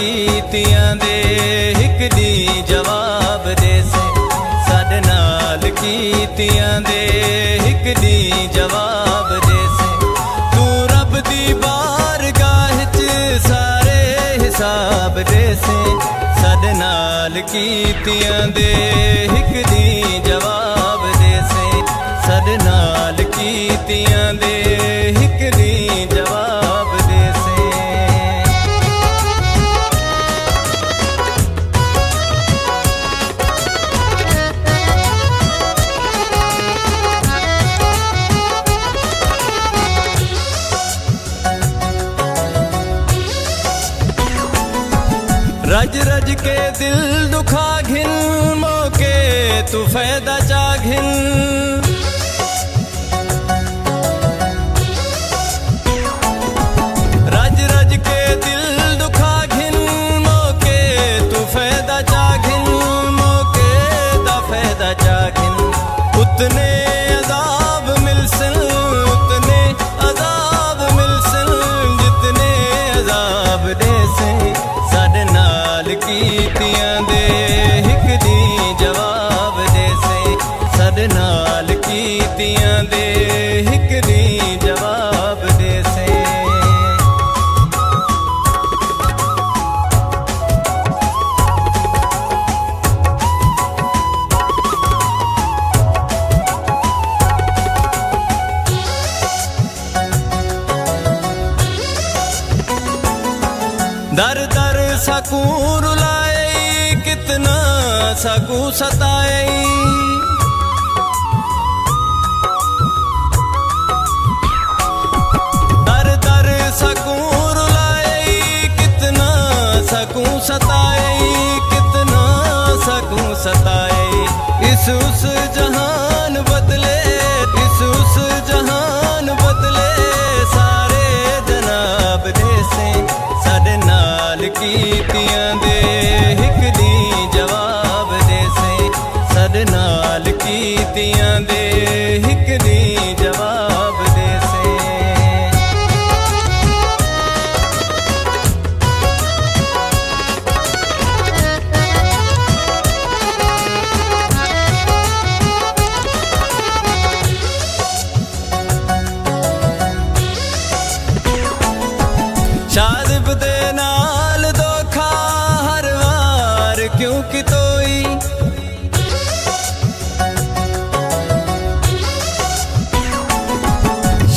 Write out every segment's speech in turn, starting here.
कीतियां दे हिक दी जवाब दे से साडे नाल कीतियां दे हिक दी जवाब दे से तू रब दी बारगाह च सारे हिसाब दे से साडे नाल कीतियां दे हिक दी जवाब दे से साडे नाल कीतियां दे हिक दी जवाब दे से। रज रज के दिल दुखा घिन मौके तू फायदा चा घिन रज रज के दिल दुखा घिन मौके तू फायदा चा घिन मौके दा फायदा चा घिन उतने अजाब मिलसन उतने अजाब मिलसन जितने अजाब दे से साडे नाल कीतियां दे हिक दी जवाब दे से साडे नाल कीतियां दे हिक दी जवाब दे से। दर दर सकून रुलाए कितना सकू सताए दर दर सकून रुलाए कितना सकू सताए कितना सकू सताए इस उस जहान बदले इस उस जहान बदले सारे जनाब दे से साडे नाल कीतियां दे हिक दी जवाब दे से साडे नाल कीतियां दे हिक दी जवाब दे से। शादिब दे नाल धोखा हर वार क्यों कितोई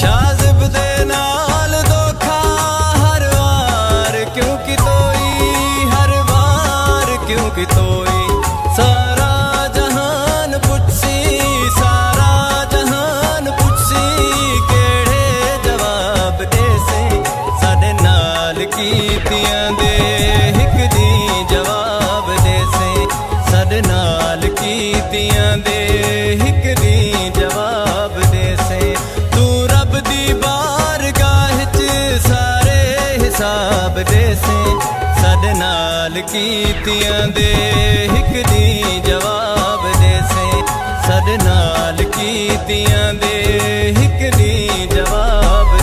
शादिब दे नाल धोखा हर वार क्यों कितोई हर वार क्यों कितोई सारा जहान पुछसी सारा जहान पुछसी केड़े जवाब दे से साडे नाल कीतियां दे हिक दी जवाब दे से साडे नाल कीतियां दे हिक दी जवाब दे से तू रब दी बारगाह च सारे हिसाब दे से साडे नाल कीतियां दे हिक दी जवाब दे से साडे नाल कीतियां दे हिक दी जवाब